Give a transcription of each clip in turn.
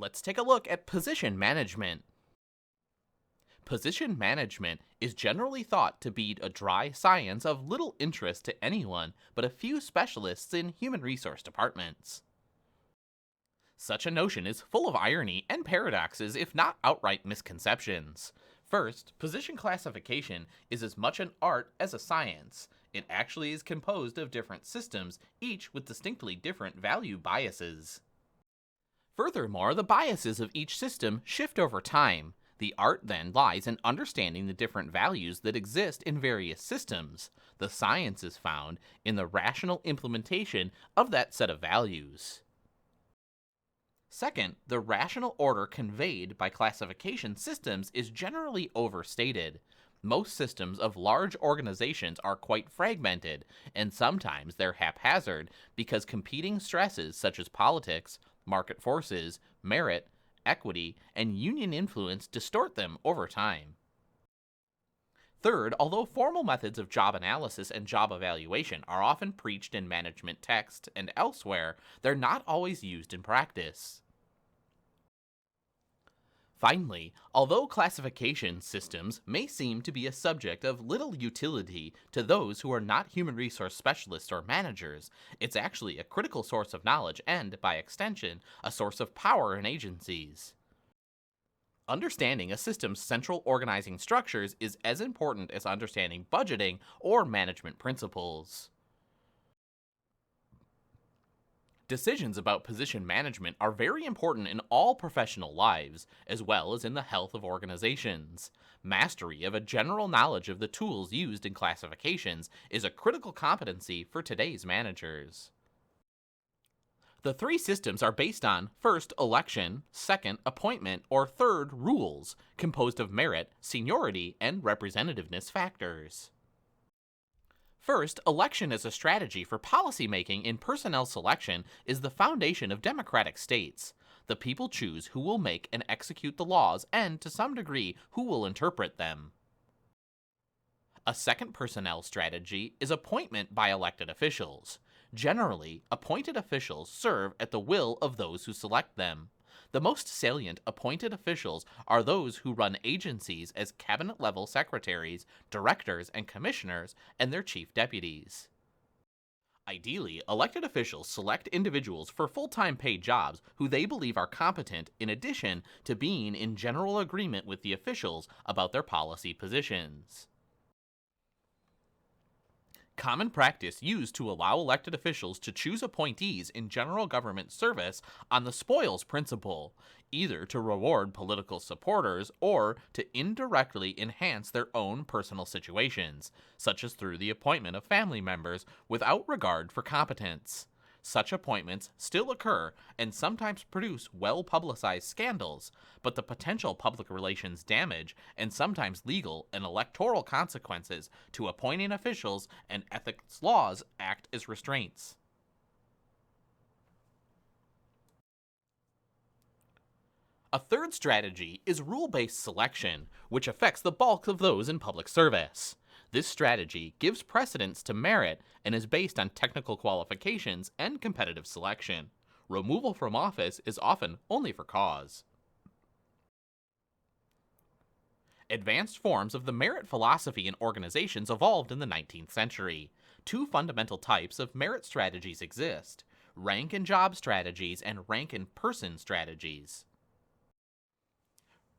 Let's take a look at position management. Position management is generally thought to be a dry science of little interest to anyone but a few specialists in human resource departments. Such a notion is full of irony and paradoxes, if not outright misconceptions. First, position classification is as much an art as a science. It actually is composed of different systems, each with distinctly different value biases. Furthermore, the biases of each system shift over time. The art then lies in understanding the different values that exist in various systems. The science is found in the rational implementation of that set of values. Second, the rational order conveyed by classification systems is generally overstated. Most systems of large organizations are quite fragmented, and sometimes they're haphazard because competing stresses such as politics, market forces, merit, equity, and union influence distort them over time. Third, although formal methods of job analysis and job evaluation are often preached in management texts and elsewhere, they're not always used in practice. Finally, although classification systems may seem to be a subject of little utility to those who are not human resource specialists or managers, it's actually a critical source of knowledge and, by extension, a source of power in agencies. Understanding a system's central organizing structures is as important as understanding budgeting or management principles. Decisions about position management are very important in all professional lives, as well as in the health of organizations. Mastery of a general knowledge of the tools used in classifications is a critical competency for today's managers. The three systems are based on, first, election, second, appointment, or third, rules, composed of merit, seniority, and representativeness factors. First, election as a strategy for policymaking in personnel selection is the foundation of democratic states. The people choose who will make and execute the laws and, to some degree, who will interpret them. A second personnel strategy is appointment by elected officials. Generally, appointed officials serve at the will of those who select them. The most salient appointed officials are those who run agencies as cabinet-level secretaries, directors, and commissioners, and their chief deputies. Ideally, elected officials select individuals for full-time paid jobs who they believe are competent in addition to being in general agreement with the officials about their policy positions. Common practice used to allow elected officials to choose appointees in general government service on the spoils principle, either to reward political supporters or to indirectly enhance their own personal situations, such as through the appointment of family members without regard for competence. Such appointments still occur and sometimes produce well-publicized scandals, but the potential public relations damage and sometimes legal and electoral consequences to appointing officials and ethics laws act as restraints. A third strategy is rule-based selection, which affects the bulk of those in public service. This strategy gives precedence to merit and is based on technical qualifications and competitive selection. Removal from office is often only for cause. Advanced forms of the merit philosophy in organizations evolved in the 19th century. Two fundamental types of merit strategies exist: rank and job strategies and rank and person strategies.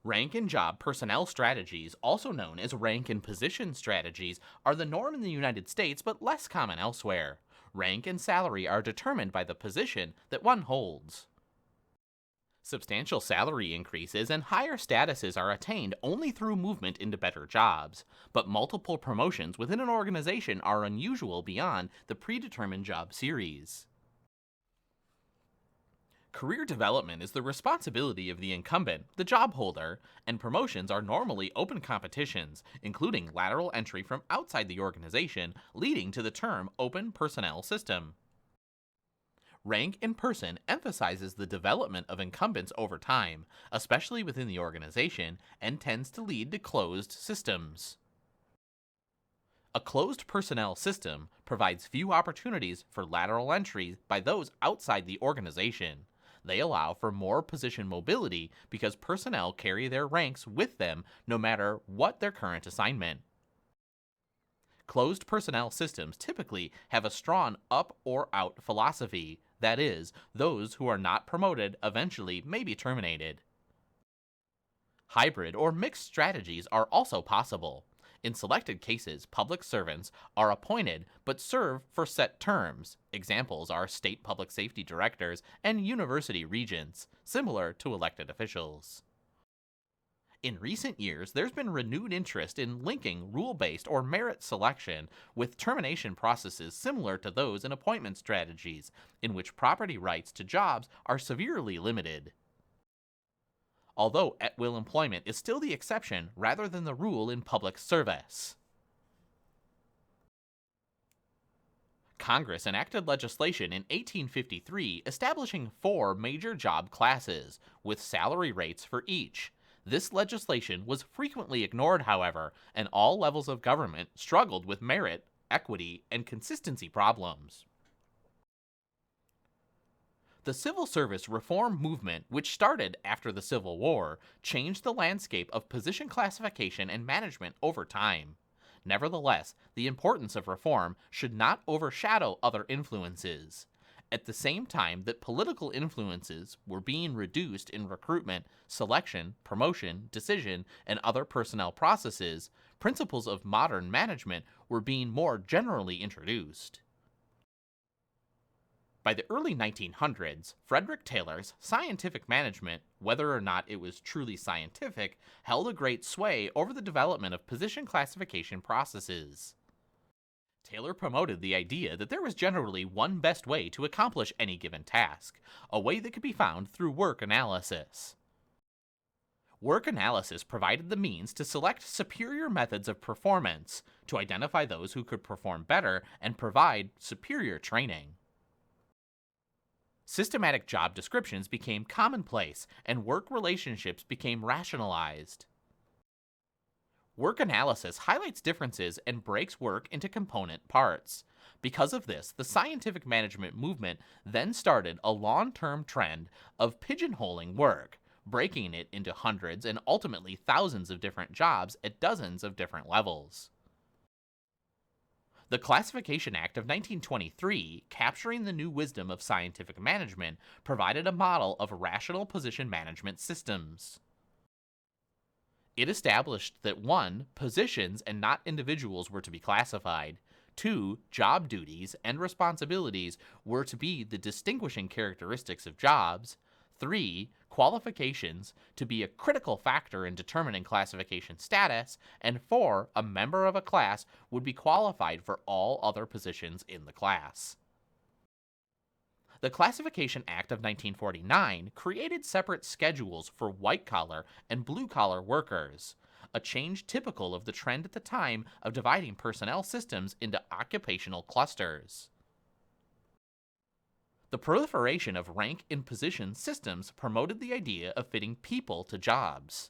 Rank and job personnel strategies, also known as rank and position strategies, are the norm in the United States but less common elsewhere. Rank and salary are determined by the position that one holds. Substantial salary increases and higher statuses are attained only through movement into better jobs, but multiple promotions within an organization are unusual beyond the predetermined job series. Career development is the responsibility of the incumbent, the job holder, and promotions are normally open competitions, including lateral entry from outside the organization, leading to the term open personnel system. Rank in person emphasizes the development of incumbents over time, especially within the organization, and tends to lead to closed systems. A closed personnel system provides few opportunities for lateral entry by those outside the organization. They allow for more position mobility because personnel carry their ranks with them no matter what their current assignment. Closed personnel systems typically have a strong up or out philosophy. That is, those who are not promoted eventually may be terminated. Hybrid or mixed strategies are also possible. In selected cases, public servants are appointed but serve for set terms. Examples are state public safety directors and university regents, similar to elected officials. In recent years, there's been renewed interest in linking rule-based or merit selection with termination processes similar to those in appointment strategies, in which property rights to jobs are severely limited. Although at-will employment is still the exception rather than the rule in public service. Congress enacted legislation in 1853 establishing 4 major job classes, with salary rates for each. This legislation was frequently ignored, however, and all levels of government struggled with merit, equity, and consistency problems. The civil service reform movement, which started after the Civil War, changed the landscape of position classification and management over time. Nevertheless, the importance of reform should not overshadow other influences. At the same time that political influences were being reduced in recruitment, selection, promotion, decision, and other personnel processes, principles of modern management were being more generally introduced. By the early 1900s, Frederick Taylor's scientific management, whether or not it was truly scientific, held a great sway over the development of position classification processes. Taylor promoted the idea that there was generally one best way to accomplish any given task, a way that could be found through work analysis. Work analysis provided the means to select superior methods of performance, to identify those who could perform better, and provide superior training. Systematic job descriptions became commonplace, and work relationships became rationalized. Work analysis highlights differences and breaks work into component parts. Because of this, the scientific management movement then started a long-term trend of pigeonholing work, breaking it into hundreds and ultimately thousands of different jobs at dozens of different levels. The Classification Act of 1923, capturing the new wisdom of scientific management, provided a model of rational position management systems. It established that 1. Positions and not individuals were to be classified. 2. Job duties and responsibilities were to be the distinguishing characteristics of jobs. 3. Qualifications to be a critical factor in determining classification status. And 4. A member of a class would be qualified for all other positions in the class. The Classification Act of 1949 created separate schedules for white-collar and blue-collar workers, a change typical of the trend at the time of dividing personnel systems into occupational clusters. The proliferation of rank and position systems promoted the idea of fitting people to jobs.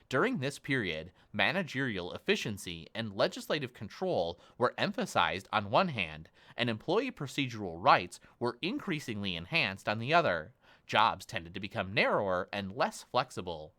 During this period, managerial efficiency and legislative control were emphasized on one hand, and employee procedural rights were increasingly enhanced on the other. Jobs tended to become narrower and less flexible.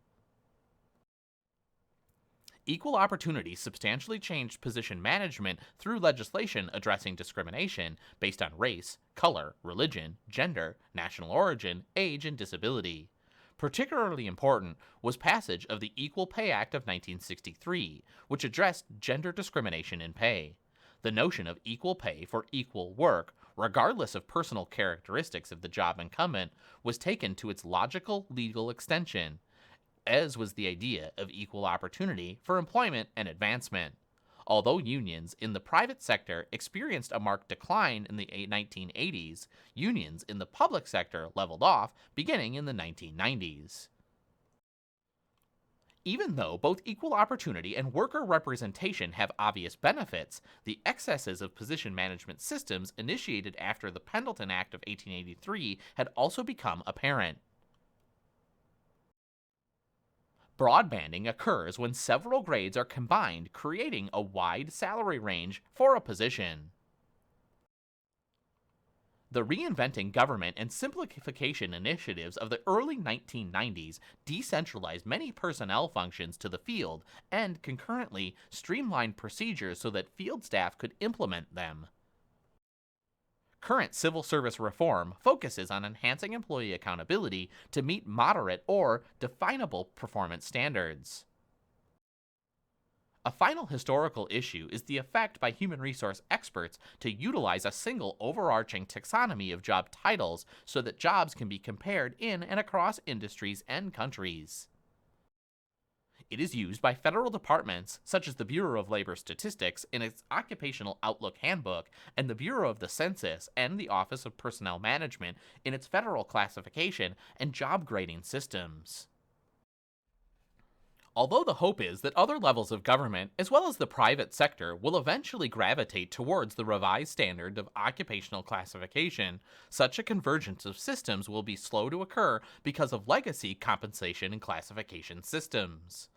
Equal opportunity substantially changed position management through legislation addressing discrimination based on race, color, religion, gender, national origin, age, and disability. Particularly important was passage of the Equal Pay Act of 1963, which addressed gender discrimination in pay. The notion of equal pay for equal work, regardless of personal characteristics of the job incumbent, was taken to its logical legal extension, as was the idea of equal opportunity for employment and advancement. Although unions in the private sector experienced a marked decline in the 1980s, unions in the public sector leveled off beginning in the 1990s. Even though both equal opportunity and worker representation have obvious benefits, the excesses of position management systems initiated after the Pendleton Act of 1883 had also become apparent. Broadbanding occurs when several grades are combined, creating a wide salary range for a position. The reinventing government and simplification initiatives of the early 1990s decentralized many personnel functions to the field and concurrently streamlined procedures so that field staff could implement them. Current civil service reform focuses on enhancing employee accountability to meet moderate or definable performance standards. A final historical issue is the effect by human resource experts to utilize a single overarching taxonomy of job titles so that jobs can be compared in and across industries and countries. It is used by federal departments such as the Bureau of Labor Statistics in its Occupational Outlook Handbook and the Bureau of the Census and the Office of Personnel Management in its federal classification and job grading systems. Although the hope is that other levels of government, as well as the private sector, will eventually gravitate towards the revised standard of occupational classification, such a convergence of systems will be slow to occur because of legacy compensation and classification systems.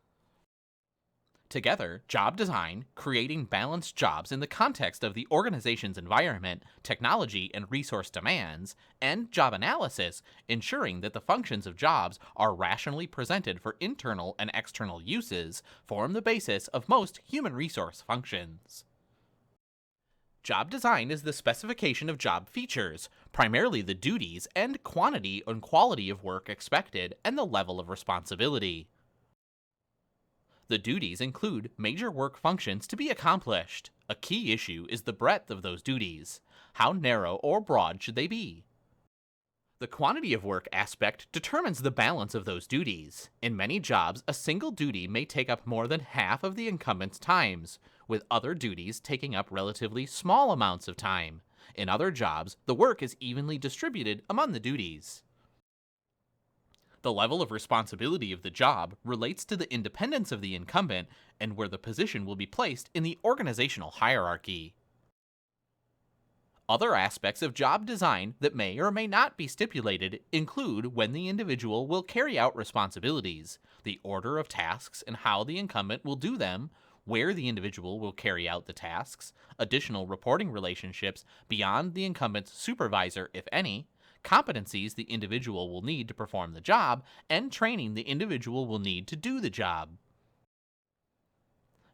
Together, job design, creating balanced jobs in the context of the organization's environment, technology, and resource demands, and job analysis, ensuring that the functions of jobs are rationally presented for internal and external uses, form the basis of most human resource functions. Job design is the specification of job features, primarily the duties and quantity and quality of work expected and the level of responsibility. The duties include major work functions to be accomplished. A key issue is the breadth of those duties. How narrow or broad should they be? The quantity of work aspect determines the balance of those duties. In many jobs, a single duty may take up more than half of the incumbent's times, with other duties taking up relatively small amounts of time. In other jobs, the work is evenly distributed among the duties. The level of responsibility of the job relates to the independence of the incumbent and where the position will be placed in the organizational hierarchy. Other aspects of job design that may or may not be stipulated include when the individual will carry out responsibilities, the order of tasks and how the incumbent will do them, where the individual will carry out the tasks, additional reporting relationships beyond the incumbent's supervisor, if any, competencies the individual will need to perform the job, and training the individual will need to do the job.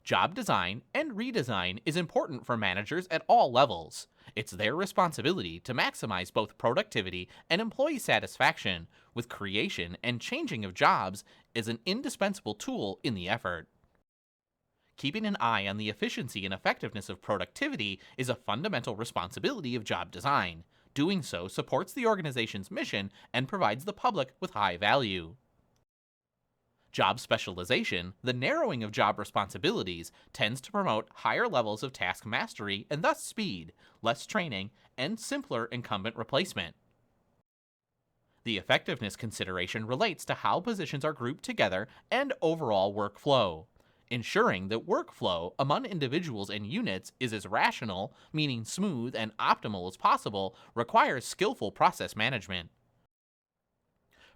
Job design and redesign is important for managers at all levels. It's their responsibility to maximize both productivity and employee satisfaction, with creation and changing of jobs as an indispensable tool in the effort. Keeping an eye on the efficiency and effectiveness of productivity is a fundamental responsibility of job design. Doing so supports the organization's mission and provides the public with high value. Job specialization, the narrowing of job responsibilities, tends to promote higher levels of task mastery and thus speed, less training, and simpler incumbent replacement. The effectiveness consideration relates to how positions are grouped together and overall workflow. Ensuring that workflow among individuals and units is as rational, meaning smooth and optimal as possible, requires skillful process management.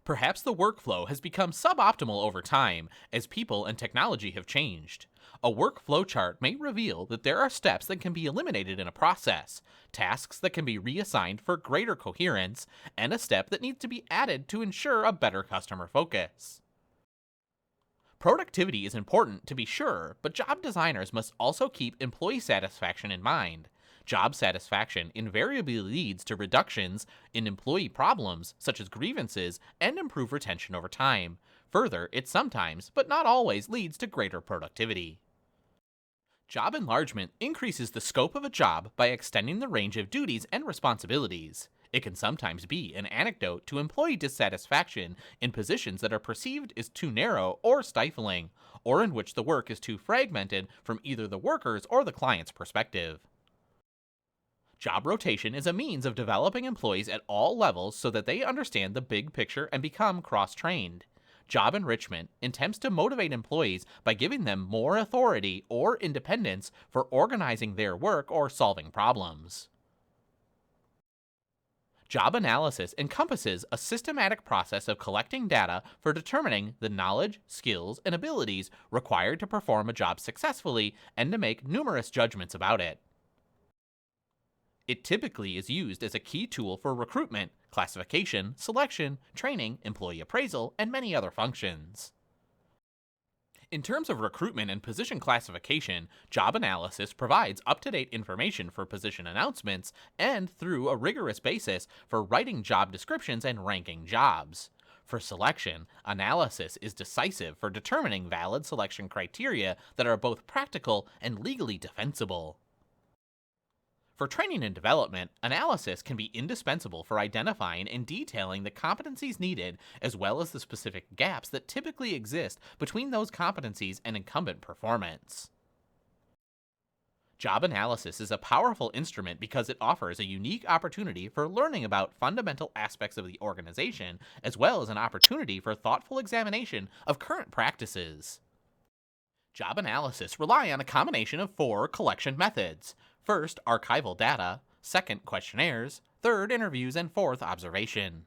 Perhaps the workflow has become suboptimal over time as people and technology have changed. A workflow chart may reveal that there are steps that can be eliminated in a process, tasks that can be reassigned for greater coherence, and a step that needs to be added to ensure a better customer focus. Productivity is important, to be sure, but job designers must also keep employee satisfaction in mind. Job satisfaction invariably leads to reductions in employee problems, such as grievances, and improved retention over time. Further, it sometimes, but not always, leads to greater productivity. Job enlargement increases the scope of a job by extending the range of duties and responsibilities. It can sometimes be an antidote to employee dissatisfaction in positions that are perceived as too narrow or stifling, or in which the work is too fragmented from either the worker's or the client's perspective. Job rotation is a means of developing employees at all levels so that they understand the big picture and become cross-trained. Job enrichment attempts to motivate employees by giving them more authority or independence for organizing their work or solving problems. Job analysis encompasses a systematic process of collecting data for determining the knowledge, skills, and abilities required to perform a job successfully and to make numerous judgments about it. It typically is used as a key tool for recruitment, classification, selection, training, employee appraisal, and many other functions. In terms of recruitment and position classification, job analysis provides up-to-date information for position announcements and through a rigorous basis for writing job descriptions and ranking jobs. For selection, analysis is decisive for determining valid selection criteria that are both practical and legally defensible. For training and development, analysis can be indispensable for identifying and detailing the competencies needed as well as the specific gaps that typically exist between those competencies and incumbent performance. Job analysis is a powerful instrument because it offers a unique opportunity for learning about fundamental aspects of the organization as well as an opportunity for thoughtful examination of current practices. Job analysis rely on a combination of 4 collection methods. First, archival data, second, questionnaires, third, interviews, and fourth, observation.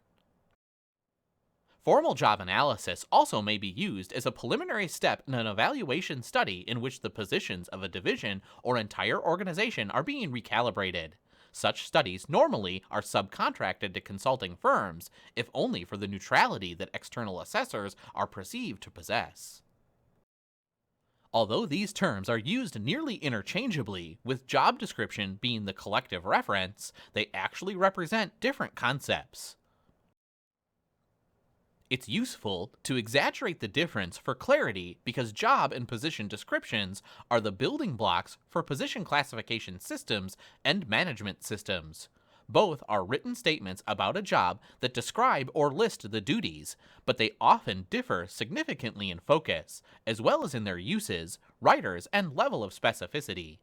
Formal job analysis also may be used as a preliminary step in an evaluation study in which the positions of a division or entire organization are being recalibrated. Such studies normally are subcontracted to consulting firms, if only for the neutrality that external assessors are perceived to possess. Although these terms are used nearly interchangeably, with job description being the collective reference, they actually represent different concepts. It's useful to exaggerate the difference for clarity because job and position descriptions are the building blocks for position classification systems and management systems. Both are written statements about a job that describe or list the duties, but they often differ significantly in focus, as well as in their uses, writers, and level of specificity.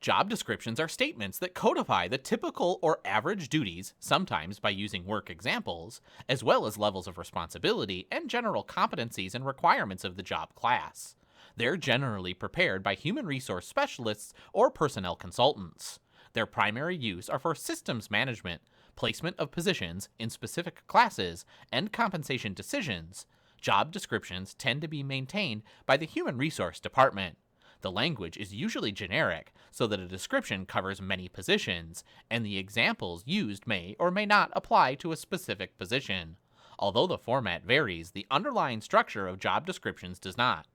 Job descriptions are statements that codify the typical or average duties, sometimes by using work examples, as well as levels of responsibility and general competencies and requirements of the job class. They're generally prepared by human resource specialists or personnel consultants. Their primary use are for systems management, placement of positions in specific classes, and compensation decisions. Job descriptions tend to be maintained by the human resource department. The language is usually generic, so that a description covers many positions, and the examples used may or may not apply to a specific position. Although the format varies, the underlying structure of job descriptions does not.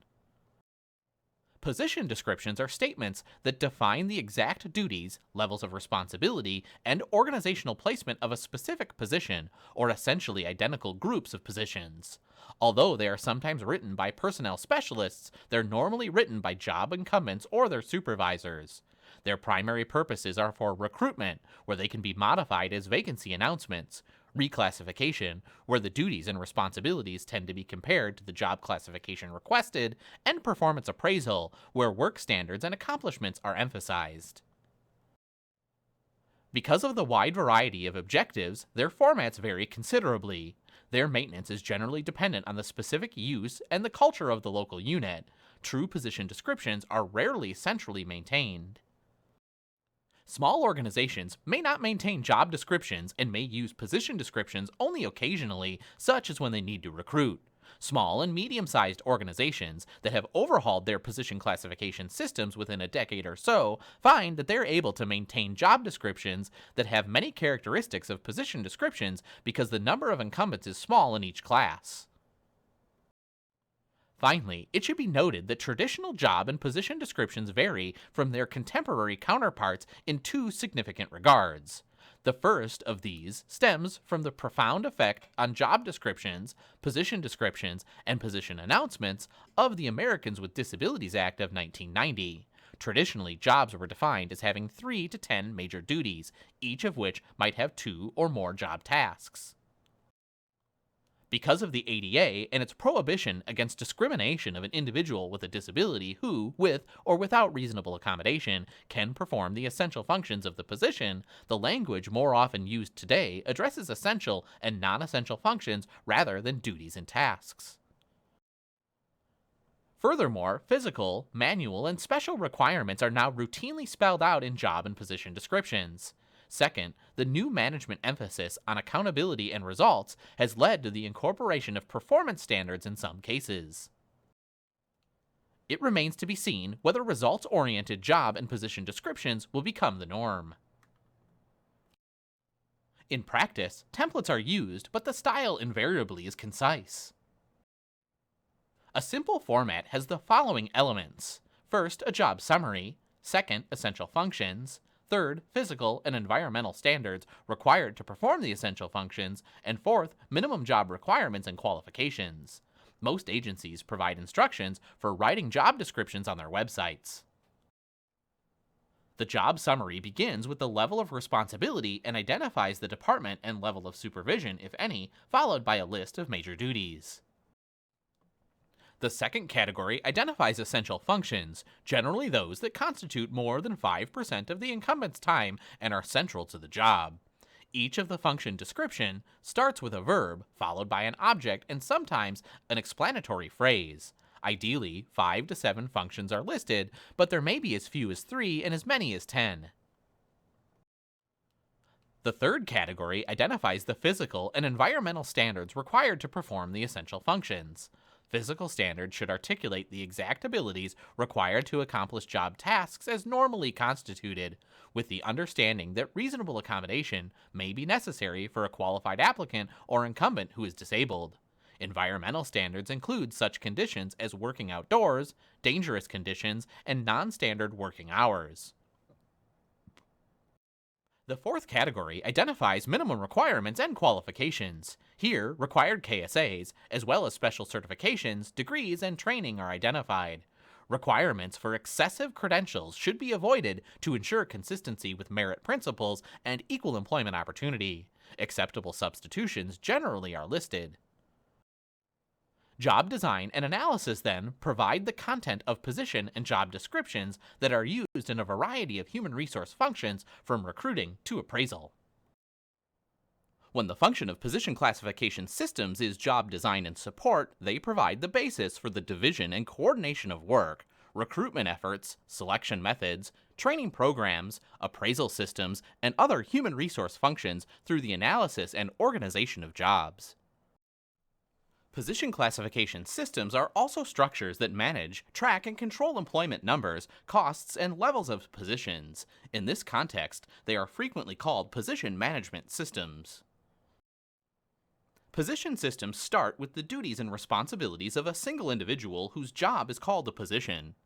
Position descriptions are statements that define the exact duties, levels of responsibility, and organizational placement of a specific position, or essentially identical groups of positions. Although they are sometimes written by personnel specialists, they're normally written by job incumbents or their supervisors. Their primary purposes are for recruitment, where they can be modified as vacancy announcements, reclassification, where the duties and responsibilities tend to be compared to the job classification requested, and performance appraisal, where work standards and accomplishments are emphasized. Because of the wide variety of objectives, their formats vary considerably. Their maintenance is generally dependent on the specific use and the culture of the local unit. True position descriptions are rarely centrally maintained. Small organizations may not maintain job descriptions and may use position descriptions only occasionally, such as when they need to recruit. Small and medium-sized organizations that have overhauled their position classification systems within a decade or so find that they're able to maintain job descriptions that have many characteristics of position descriptions because the number of incumbents is small in each class. Finally, it should be noted that traditional job and position descriptions vary from their contemporary counterparts in 2 significant regards. The first of these stems from the profound effect on job descriptions, position descriptions, and position announcements of the Americans with Disabilities Act of 1990. Traditionally, jobs were defined as having 3 to 10 major duties, each of which might have 2 or more job tasks. Because of the ADA and its prohibition against discrimination of an individual with a disability who, with or without reasonable accommodation, can perform the essential functions of the position, the language more often used today addresses essential and non-essential functions rather than duties and tasks. Furthermore, physical, manual, and special requirements are now routinely spelled out in job and position descriptions. Second, the new management emphasis on accountability and results has led to the incorporation of performance standards in some cases. It remains to be seen whether results-oriented job and position descriptions will become the norm. In practice, templates are used, but the style invariably is concise. A simple format has the following elements. First, a job summary. Second, essential functions. Third, physical and environmental standards required to perform the essential functions. And fourth, minimum job requirements and qualifications. Most agencies provide instructions for writing job descriptions on their websites. The job summary begins with the level of responsibility and identifies the department and level of supervision, if any, followed by a list of major duties. The second category identifies essential functions, generally those that constitute more than 5% of the incumbent's time and are central to the job. Each of the function description starts with a verb, followed by an object and sometimes an explanatory phrase. Ideally, 5 to 7 functions are listed, but there may be as few as 3 and as many as 10. The third category identifies the physical and environmental standards required to perform the essential functions. Physical standards should articulate the exact abilities required to accomplish job tasks as normally constituted, with the understanding that reasonable accommodation may be necessary for a qualified applicant or incumbent who is disabled. Environmental standards include such conditions as working outdoors, dangerous conditions, and non-standard working hours. The fourth category identifies minimum requirements and qualifications. Here, required KSAs, as well as special certifications, degrees, and training are identified. Requirements for excessive credentials should be avoided to ensure consistency with merit principles and equal employment opportunity. Acceptable substitutions generally are listed. Job design and analysis, then, provide the content of position and job descriptions that are used in a variety of human resource functions from recruiting to appraisal. When the function of position classification systems is job design and support, they provide the basis for the division and coordination of work, recruitment efforts, selection methods, training programs, appraisal systems, and other human resource functions through the analysis and organization of jobs. Position classification systems are also structures that manage, track, and control employment numbers, costs, and levels of positions. In this context, they are frequently called position management systems. Position systems start with the duties and responsibilities of a single individual whose job is called a position.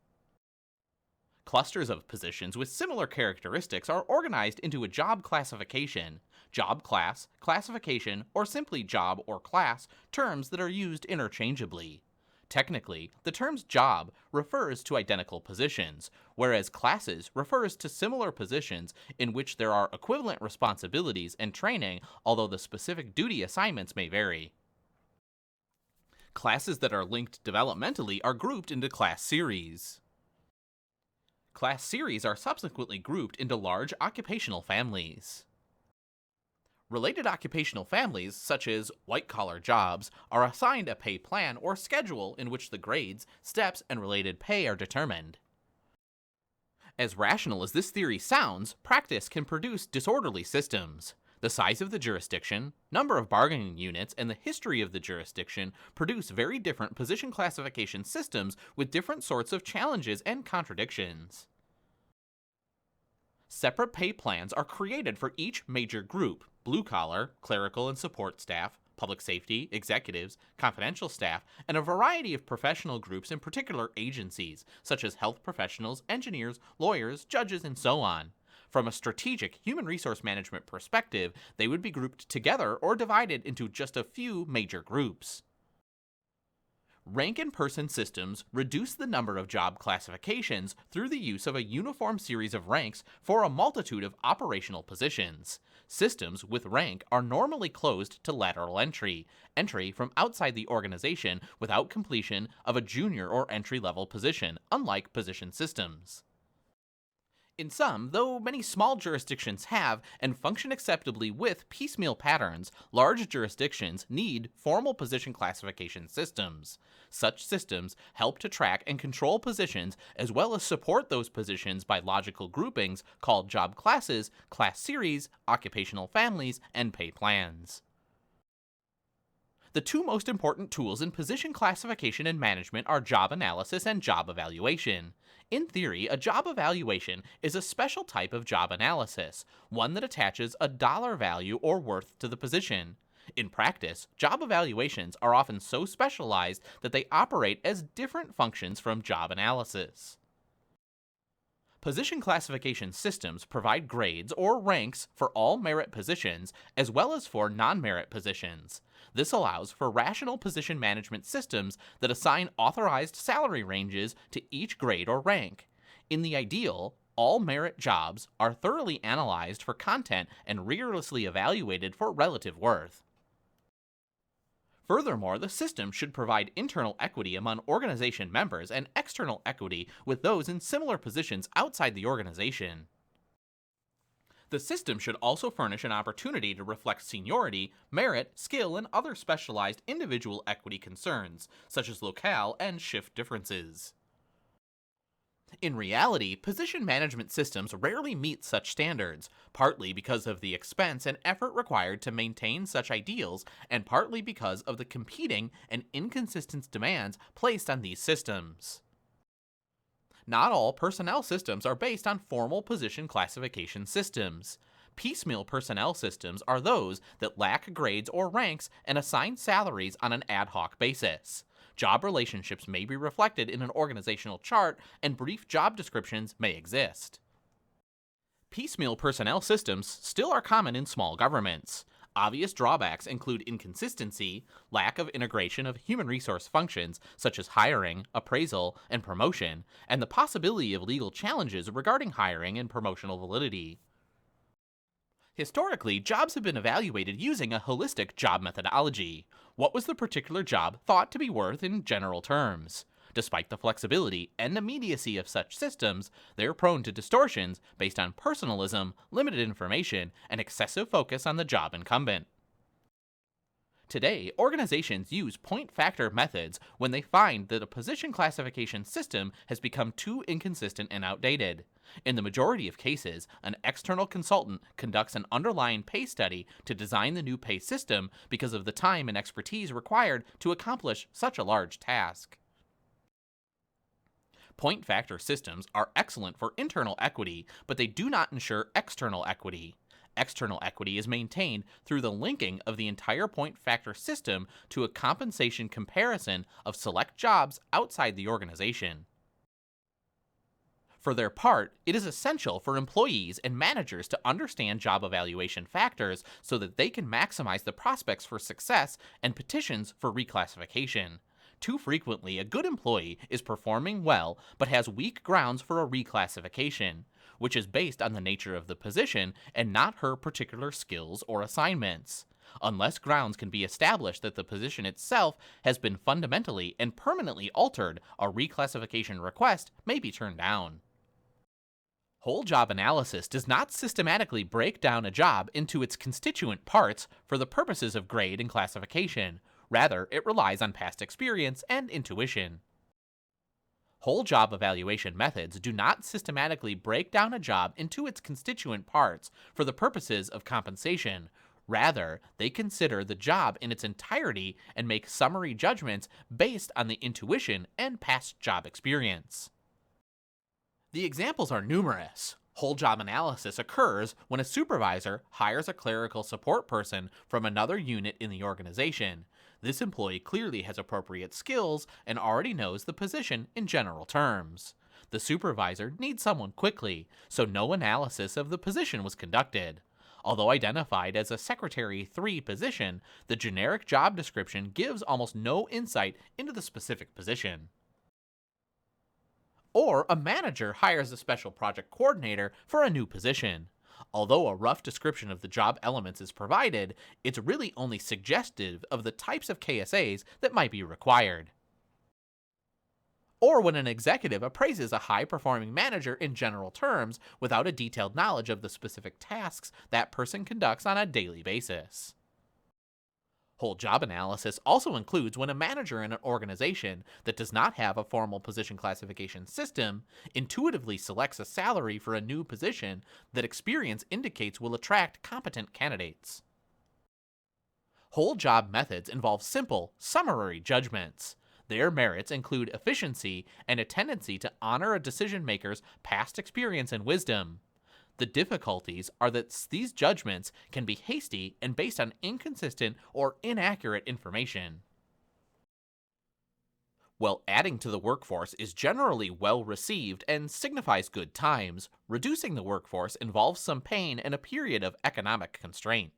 Clusters of positions with similar characteristics are organized into a job classification, job class, classification, or simply job or class, terms that are used interchangeably. Technically, the terms job refers to identical positions, whereas classes refers to similar positions in which there are equivalent responsibilities and training, although the specific duty assignments may vary. Classes that are linked developmentally are grouped into class series. Class series are subsequently grouped into large occupational families. Related occupational families, such as white-collar jobs, are assigned a pay plan or schedule in which the grades, steps, and related pay are determined. As rational as this theory sounds, practice can produce disorderly systems. The size of the jurisdiction, number of bargaining units, and the history of the jurisdiction produce very different position classification systems with different sorts of challenges and contradictions. Separate pay plans are created for each major group: blue-collar, clerical and support staff, public safety, executives, confidential staff, and a variety of professional groups in particular agencies, such as health professionals, engineers, lawyers, judges, and so on. From a strategic human resource management perspective, they would be grouped together or divided into just a few major groups. Rank and person systems reduce the number of job classifications through the use of a uniform series of ranks for a multitude of operational positions. Systems with rank are normally closed to lateral entry from outside the organization without completion of a junior or entry-level position, unlike position systems. In some, though many small jurisdictions have and function acceptably with piecemeal patterns, large jurisdictions need formal position classification systems. Such systems help to track and control positions as well as support those positions by logical groupings called job classes, class series, occupational families, and pay plans. The two most important tools in position classification and management are job analysis and job evaluation. In theory, a job evaluation is a special type of job analysis, one that attaches a dollar value or worth to the position. In practice, job evaluations are often so specialized that they operate as different functions from job analysis. Position classification systems provide grades or ranks for all merit positions as well as for non-merit positions. This allows for rational position management systems that assign authorized salary ranges to each grade or rank. In the ideal, all merit jobs are thoroughly analyzed for content and rigorously evaluated for relative worth. Furthermore, the system should provide internal equity among organization members and external equity with those in similar positions outside the organization. The system should also furnish an opportunity to reflect seniority, merit, skill, and other specialized individual equity concerns, such as locale and shift differences. In reality, position management systems rarely meet such standards, partly because of the expense and effort required to maintain such ideals, and partly because of the competing and inconsistent demands placed on these systems. Not all personnel systems are based on formal position classification systems. Piecemeal personnel systems are those that lack grades or ranks and assign salaries on an ad hoc basis. Job relationships may be reflected in an organizational chart, and brief job descriptions may exist. Piecemeal personnel systems still are common in small governments. Obvious drawbacks include inconsistency, lack of integration of human resource functions such as hiring, appraisal, and promotion, and the possibility of legal challenges regarding hiring and promotional validity. Historically, jobs have been evaluated using a holistic job methodology. What was the particular job thought to be worth in general terms? Despite the flexibility and immediacy of such systems, they are prone to distortions based on personalism, limited information, and excessive focus on the job incumbent. Today, organizations use point factor methods when they find that a position classification system has become too inconsistent and outdated. In the majority of cases, an external consultant conducts an underlying pay study to design the new pay system because of the time and expertise required to accomplish such a large task. Point factor systems are excellent for internal equity, but they do not ensure external equity. External equity is maintained through the linking of the entire point factor system to a compensation comparison of select jobs outside the organization. For their part, it is essential for employees and managers to understand job evaluation factors so that they can maximize the prospects for success and petitions for reclassification. Too frequently, a good employee is performing well but has weak grounds for a reclassification, which is based on the nature of the position and not her particular skills or assignments. Unless grounds can be established that the position itself has been fundamentally and permanently altered, a reclassification request may be turned down. Whole job analysis does not systematically break down a job into its constituent parts for the purposes of grade and classification. Rather, it relies on past experience and intuition. Whole job evaluation methods do not systematically break down a job into its constituent parts for the purposes of compensation. Rather, they consider the job in its entirety and make summary judgments based on the intuition and past job experience. The examples are numerous. Whole job analysis occurs when a supervisor hires a clerical support person from another unit in the organization. This employee clearly has appropriate skills and already knows the position in general terms. The supervisor needs someone quickly, so no analysis of the position was conducted. Although identified as a Secretary 3 position, the generic job description gives almost no insight into the specific position. Or a manager hires a special project coordinator for a new position. Although a rough description of the job elements is provided, it's really only suggestive of the types of KSAs that might be required. Or when an executive appraises a high-performing manager in general terms without a detailed knowledge of the specific tasks that person conducts on a daily basis. Whole job analysis also includes when a manager in an organization that does not have a formal position classification system intuitively selects a salary for a new position that experience indicates will attract competent candidates. Whole job methods involve simple, summary judgments. Their merits include efficiency and a tendency to honor a decision maker's past experience and wisdom. The difficulties are that these judgments can be hasty and based on inconsistent or inaccurate information. While adding to the workforce is generally well received and signifies good times, reducing the workforce involves some pain and a period of economic constraint.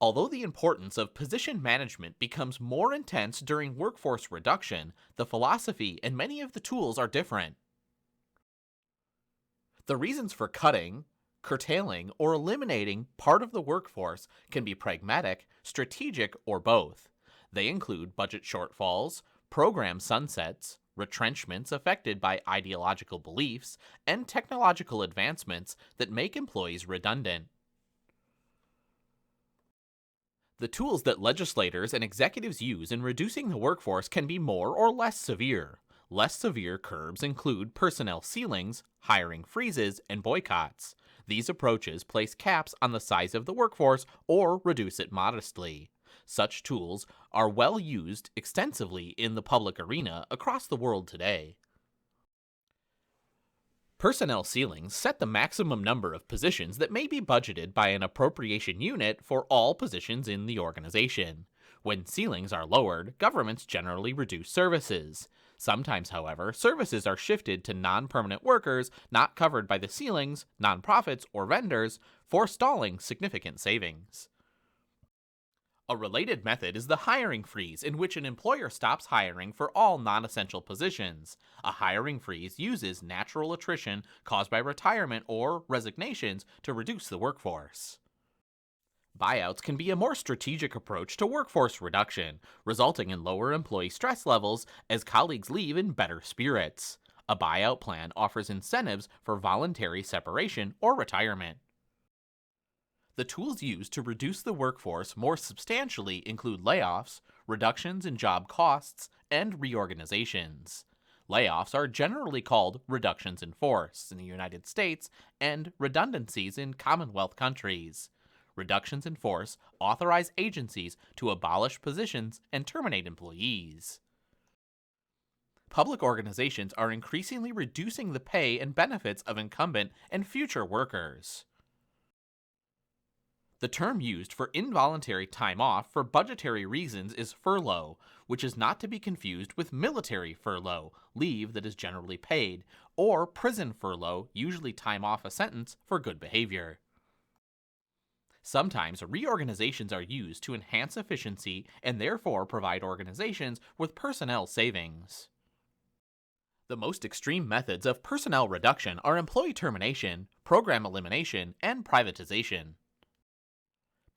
Although the importance of position management becomes more intense during workforce reduction, the philosophy and many of the tools are different. The reasons for cutting, curtailing, or eliminating part of the workforce can be pragmatic, strategic, or both. They include budget shortfalls, program sunsets, retrenchments affected by ideological beliefs, and technological advancements that make employees redundant. The tools that legislators and executives use in reducing the workforce can be more or less severe. Less severe curbs include personnel ceilings, hiring freezes, and boycotts. These approaches place caps on the size of the workforce or reduce it modestly. Such tools are well used extensively in the public arena across the world today. Personnel ceilings set the maximum number of positions that may be budgeted by an appropriation unit for all positions in the organization. When ceilings are lowered, governments generally reduce services. Sometimes, however, services are shifted to non-permanent workers not covered by the ceilings, nonprofits, or vendors, forestalling significant savings. A related method is the hiring freeze, in which an employer stops hiring for all non-essential positions. A hiring freeze uses natural attrition caused by retirement or resignations to reduce the workforce. Buyouts can be a more strategic approach to workforce reduction, resulting in lower employee stress levels as colleagues leave in better spirits. A buyout plan offers incentives for voluntary separation or retirement. The tools used to reduce the workforce more substantially include layoffs, reductions in job costs, and reorganizations. Layoffs are generally called reductions in force in the United States and redundancies in Commonwealth countries. Reductions in force authorize agencies to abolish positions and terminate employees. Public organizations are increasingly reducing the pay and benefits of incumbent and future workers. The term used for involuntary time off for budgetary reasons is furlough, which is not to be confused with military furlough, leave that is generally paid, or prison furlough, usually time off a sentence for good behavior. Sometimes reorganizations are used to enhance efficiency and therefore provide organizations with personnel savings. The most extreme methods of personnel reduction are employee termination, program elimination, and privatization.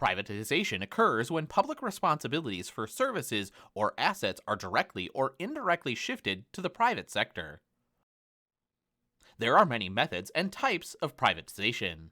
Privatization occurs when public responsibilities for services or assets are directly or indirectly shifted to the private sector. There are many methods and types of privatization.